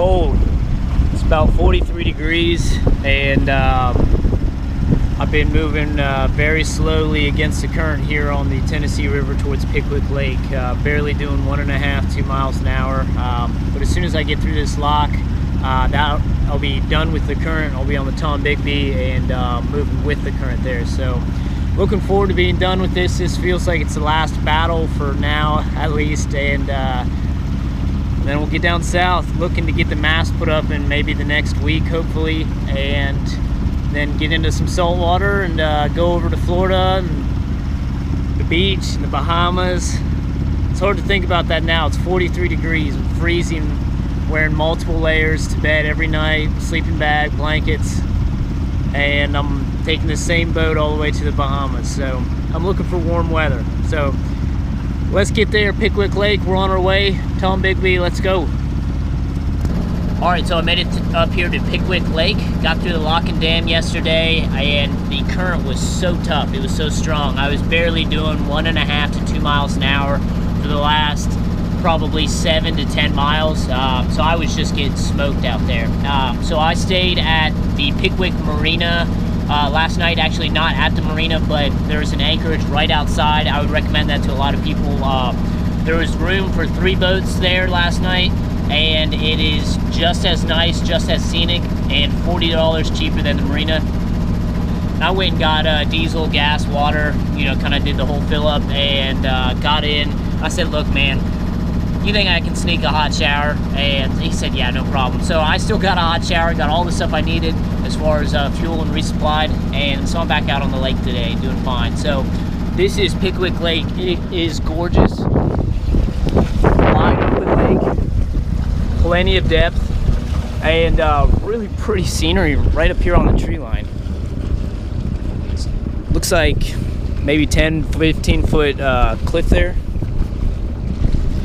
cold. It's about 43 degrees, and I've been moving very slowly against the current here on the Tennessee River towards Pickwick Lake, barely doing 1.5 to 2 miles an hour. But as soon as I get through this lock, I'll be done with the current. I'll be on the TomBigbee and moving with the current there. So looking forward to being done with this. This feels like it's the last battle for now, at least, and then we'll get down south, looking to get the mast put up in maybe the next week, hopefully, and then get into some salt water and go over to Florida and the beach and the Bahamas. It's hard to think about that now. It's 43 degrees, I'm freezing, wearing multiple layers to bed every night, sleeping bag, blankets, and I'm taking the same boat all the way to the Bahamas. So I'm looking for warm weather. So let's get there. Pickwick Lake, we're on our way. TomBigbee, let's go. All right, so I made it up here to Pickwick Lake. Got through the lock and dam yesterday, and the current was so tough. It was so strong. I was barely doing 1.5 to 2 miles an hour for the last probably 7 to 10 miles. So I was just getting smoked out there. So I stayed at the Pickwick Marina last night. Actually not at the marina, but there's an anchorage right outside. I would recommend that to a lot of people. There was room for 3 boats there last night, and it is just as nice, just as scenic, and $40 cheaper than the marina. I went and got diesel, gas, water, you know, kind of did the whole fill up, and got in. I said, look, man, you think I can sneak a hot shower? And he said, yeah, no problem. So I still got a hot shower, got all the stuff I needed as far as fuel and resupplied, and so I'm back out on the lake today doing fine. So this is Pickwick Lake. It is gorgeous. Wide open lake, plenty of depth, and really pretty scenery right up here on the tree line. Looks like maybe 10-15 foot cliff there.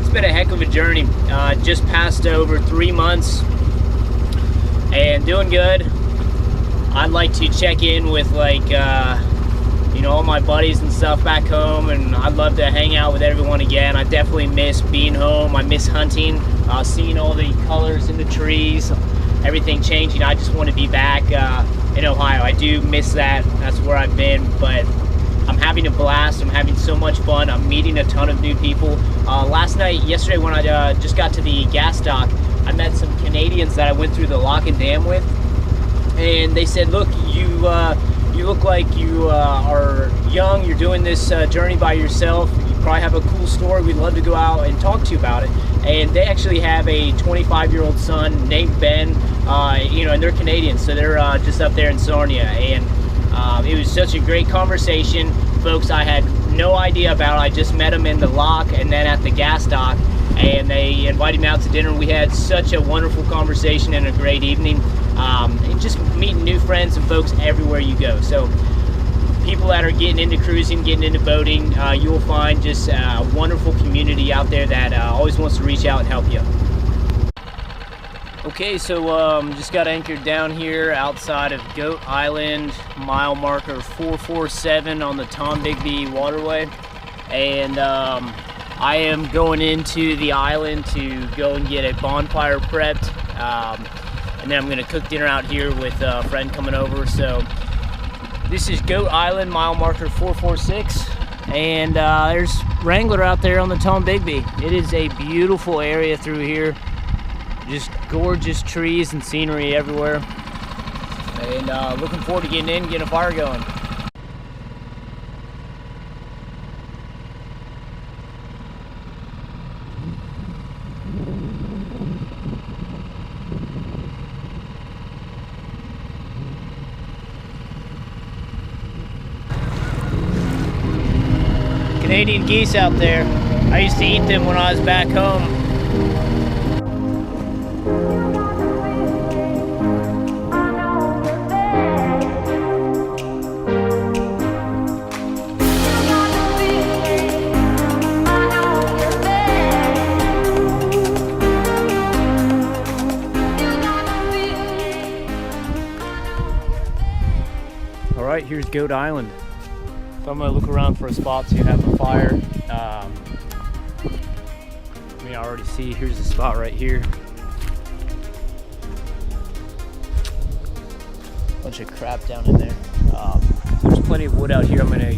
It's been a heck of a journey. Just passed over 3 months and doing good. I'd like to check in with, like, you know, all my buddies and stuff back home, and I'd love to hang out with everyone again. I definitely miss being home. I miss hunting, seeing all the colors in the trees, everything changing. I just want to be back in Ohio. I do miss that. That's where I've been, but I'm having a blast. I'm having so much fun. I'm meeting a ton of new people. Yesterday when I just got to the gas dock, I met some Canadians that I went through the lock and dam with, and they said, look, you look like you are young, you're doing this journey by yourself, you probably have a cool story, we'd love to go out and talk to you about it. And they actually have a 25-year-old son named Ben, you know, and they're Canadian, so they're just up there in Sarnia. And it was such a great conversation. Folks I had no idea about. I just met them in the lock and then at the gas dock, and they invited me out to dinner. We had such a wonderful conversation and a great evening. And just meeting new friends and folks everywhere you go. So people that are getting into cruising, getting into boating, you will find just a wonderful community out there that always wants to reach out and help you. Okay, so just got anchored down here outside of Goat Island, mile marker 447 on the TomBigbee waterway, and I am going into the island to go and get a bonfire prepped, and then I'm going to cook dinner out here with a friend coming over. So this is Goat Island, mile marker 446, and there's Wrangler out there on the TomBigbee. It is a beautiful area through here. Just gorgeous trees and scenery everywhere, and looking forward to getting in and getting a fire going. Canadian geese out there. I used to eat them when I was back home. Alright, here's Goat Island. So I'm going to look around for a spot to have a fire. I already see, here's the spot right here. bunch of crap down in there. There's plenty of wood out here. I'm gonna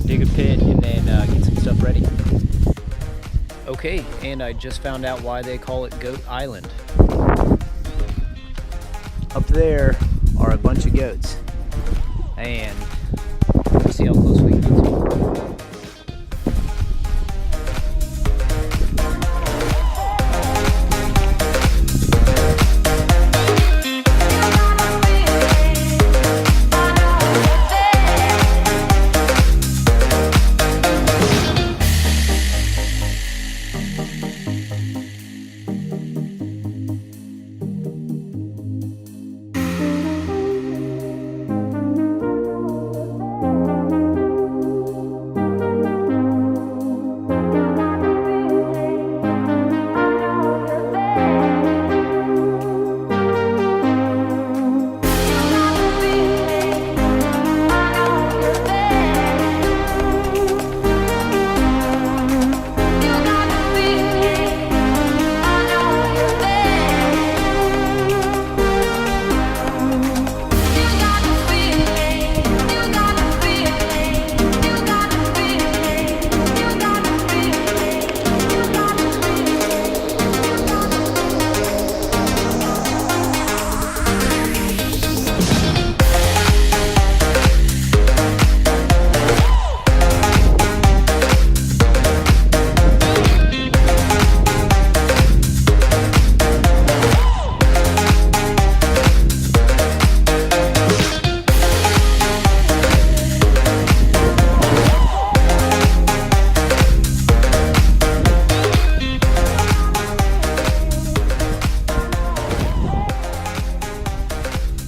dig a pit and then get some stuff ready. Okay, and I just found out why they call it Goat Island. Up there are a bunch of goats, and let's see how close we can get to them.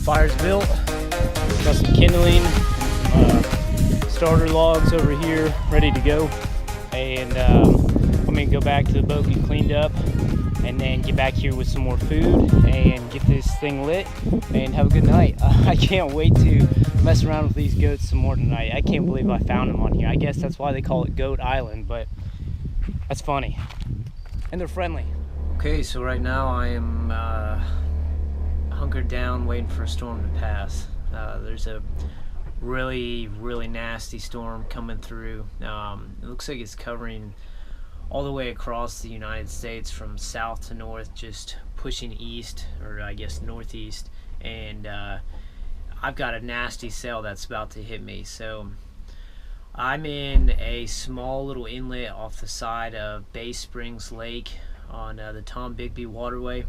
Fire's built, got some kindling, starter logs over here ready to go, and I'm gonna go back to the boat, get cleaned up, and then get back here with some more food and get this thing lit and have a good night. I can't wait to mess around with these goats some more tonight. I can't believe I found them on here. I guess that's why they call it Goat Island, but that's funny. And they're friendly. Okay, so right now I am hunkered down waiting for a storm to pass. There's a really nasty storm coming through. It looks like it's covering all the way across the United States from south to north, just pushing east, or I guess northeast, and I've got a nasty sail that's about to hit me. So I'm in a small little inlet off the side of Bay Springs Lake on the TomBigbee waterway,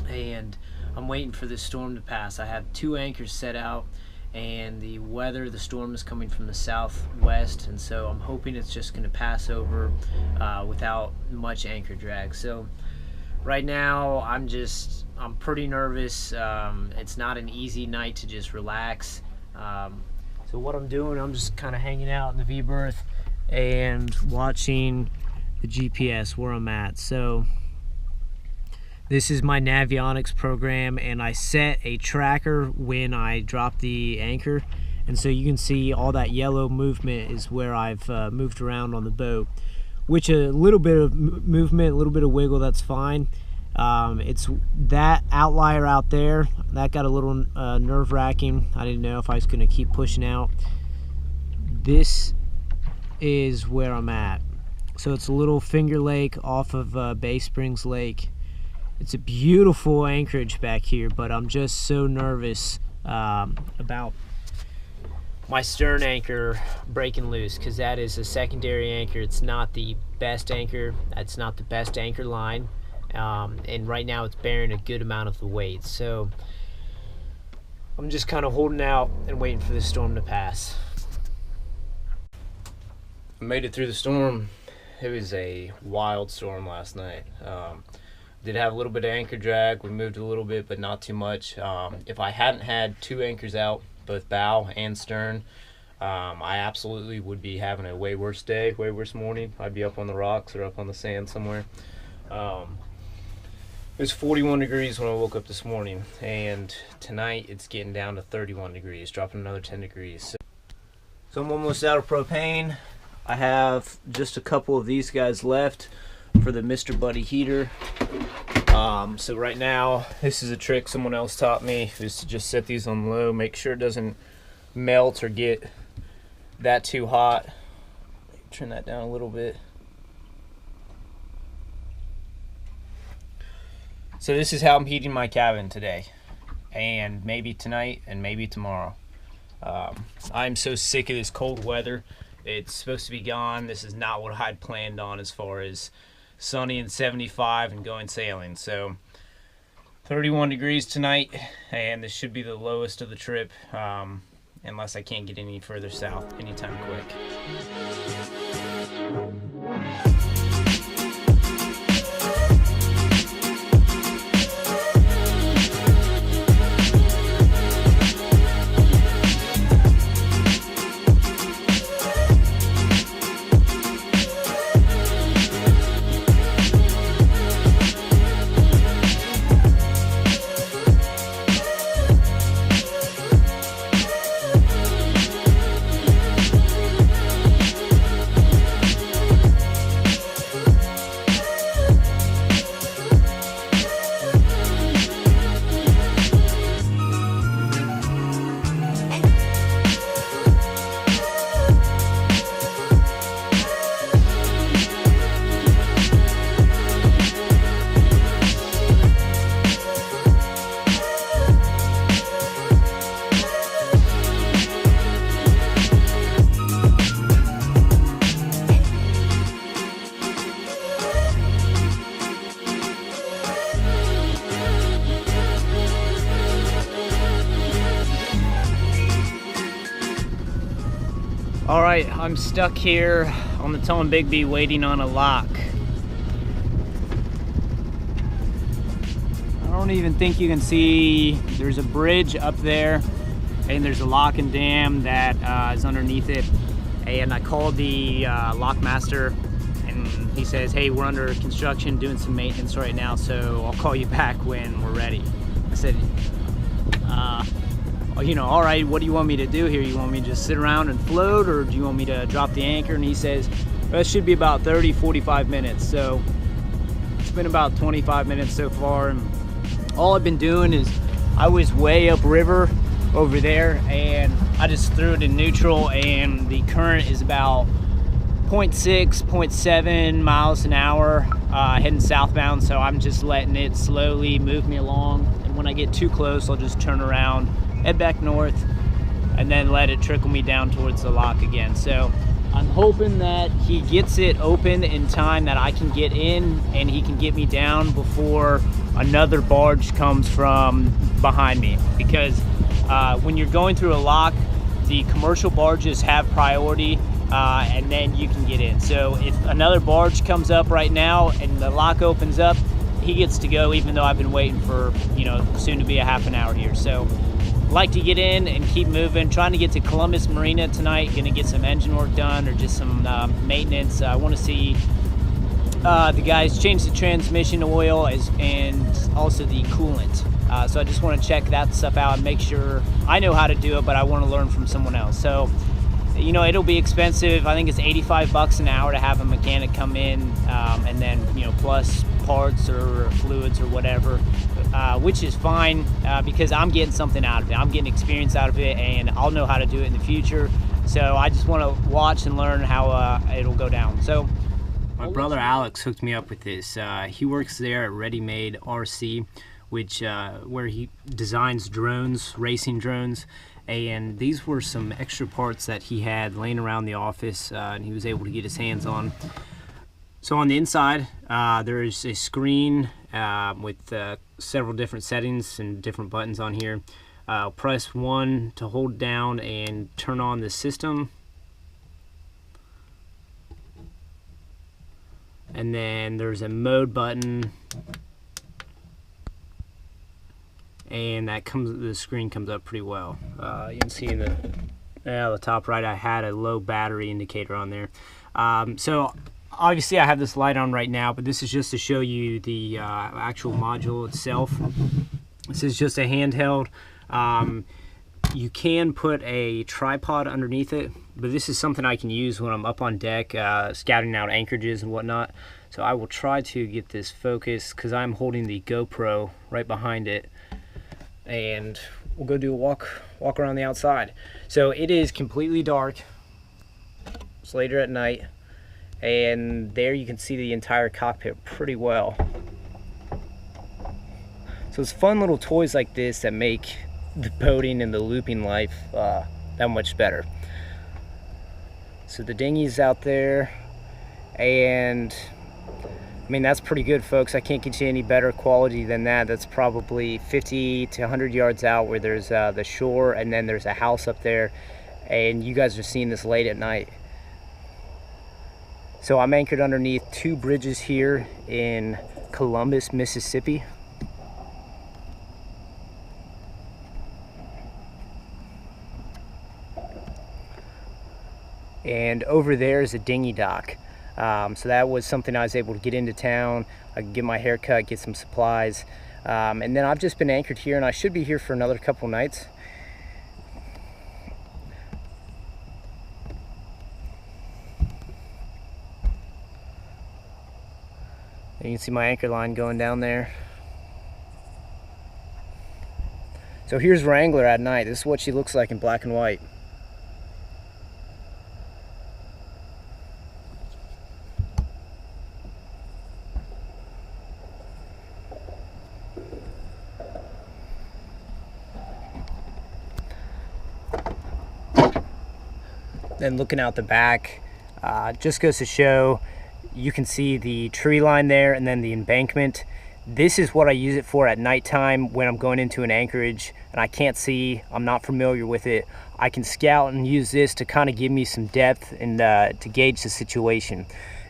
and I'm waiting for this storm to pass. I have 2 anchors set out, and the storm is coming from the southwest, and so I'm hoping it's just going to pass over without much anchor drag. So right now I'm pretty nervous. It's not an easy night to just relax. So what I'm doing, I'm just kind of hanging out in the V-berth and watching the GPS where I'm at. So this is my Navionics program, and I set a tracker when I drop the anchor, and so you can see all that yellow movement is where I've moved around on the boat, which a little bit of movement, a little bit of wiggle, that's fine. It's that outlier out there that got a little nerve-wracking. I didn't know if I was going to keep pushing out. This is where I'm at. So it's a little Finger Lake off of Bay Springs Lake. It's a beautiful anchorage back here, but I'm just so nervous about my stern anchor breaking loose, because that is a secondary anchor. It's not the best anchor. It's not the best anchor line, and right now it's bearing a good amount of the weight. So I'm just kind of holding out and waiting for this storm to pass. I made it through the storm. It was a wild storm last night. Did have a little bit of anchor drag. We moved a little bit, but not too much. If I hadn't had 2 anchors out, both bow and stern, I absolutely would be having a way worse day, way worse morning. I'd be up on the rocks or up on the sand somewhere. It was 41 degrees when I woke up this morning, and tonight it's getting down to 31 degrees, dropping another 10 degrees. So I'm almost out of propane. I have just a couple of these guys left for the Mr. Buddy heater. So right now, this is a trick someone else taught me, is to just set these on low, make sure it doesn't melt or get that too hot. Turn that down a little bit. So this is how I'm heating my cabin today, and maybe tonight, and maybe tomorrow. I'm so sick of this cold weather. It's supposed to be gone. This is not what I'd planned on as far as sunny and 75 and going sailing. So 31 degrees tonight, and this should be the lowest of the trip, unless I can't get any further south anytime quick. All right, I'm stuck here on the TomBigbee waiting on a lock. I don't even think you can see, there's a bridge up there, and there's a lock and dam that is underneath it. And I called the lock master, and he says, hey, we're under construction doing some maintenance right now, so I'll call you back when we're ready. I said, you know, all right, what do you want me to do here? You want me to just sit around and float, or do you want me to drop the anchor? And he says, well, it should be about 30-45 minutes. So it's been about 25 minutes so far, and all I've been doing is I was way upriver over there, and I just threw it in neutral, and the current is about 0.6, 0.7 miles an hour heading southbound, so I'm just letting it slowly move me along, and when I get too close, I'll just turn around, head back north, and then let it trickle me down towards the lock again. So I'm hoping that he gets it open in time that I can get in and he can get me down before another barge comes from behind me, because when you're going through a lock, the commercial barges have priority, and then you can get in. So if another barge comes up right now and the lock opens up, he gets to go, even though I've been waiting for, you know, soon to be a half an hour here. So like to get in and keep moving, trying to get to Columbus Marina tonight, gonna get some engine work done or just some maintenance. I want to see the guys change the transmission oil and also the coolant. So I just want to check that stuff out and make sure I know how to do it, but I want to learn from someone else. So, you know, it'll be expensive. I think it's $85 an hour to have a mechanic come in, and then, you know, plus parts or fluids or whatever, which is fine, because I'm getting something out of it. I'm getting experience out of it, and I'll know how to do it in the future. So I just want to watch and learn how it'll go down. So my brother Alex hooked me up with this. He works there at Ready Made RC, which where he designs drones, racing drones. And these were some extra parts that he had laying around the office, and he was able to get his hands on. So on the inside, there is a screen with several different settings and different buttons on here. Press 1 to hold down and turn on the system. And then there's a mode button. And that the screen comes up pretty well. You can see in the top right, I had a low battery indicator on there. So obviously I have this light on right now, but this is just to show you the actual module itself. This is just a handheld. You can put a tripod underneath it, but this is something I can use when I'm up on deck, scouting out anchorages and whatnot. So I will try to get this focused because I'm holding the GoPro right behind it, and we'll go do a walk around the outside. So it is completely dark. It's later at night, and there you can see the entire cockpit pretty well. So it's fun little toys like this that make the boating and the looping life that much better. So the dinghy's out there, and I mean, that's pretty good, folks. I can't get you any better quality than that. That's probably 50 to 100 yards out where there's the shore, and then there's a house up there, and you guys are seeing this late at night. So I'm anchored underneath 2 bridges here in Columbus, Mississippi. And over there is a dinghy dock. So that was something I was able to get into town. I could get my hair cut, get some supplies. And then I've just been anchored here, and I should be here for another couple nights. And you can see my anchor line going down there. So here's Wrangler at night. This is what she looks like in black and white. Then looking out the back, just goes to show, you can see the tree line there and then the embankment. This is what I use it for at nighttime when I'm going into an anchorage and I can't see, I'm not familiar with it. I can scout and use this to kind of give me some depth and to gauge the situation.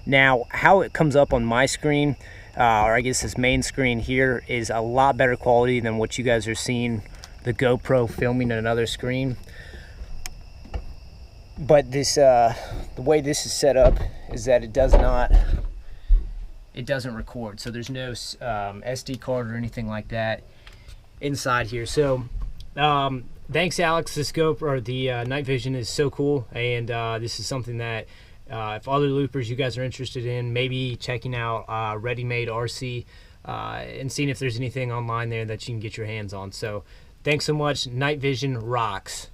Now, how it comes up on my screen, or I guess this main screen here, is a lot better quality than what you guys are seeing the GoPro filming on another screen. But this, the way this is set up is that it doesn't record. So there's no SD card or anything like that inside here. So thanks, Alex. This GoPro, or the night vision, is so cool, and this is something that if other loopers you guys are interested in, maybe checking out Ready Made RC and seeing if there's anything online there that you can get your hands on. So thanks so much. Night vision rocks.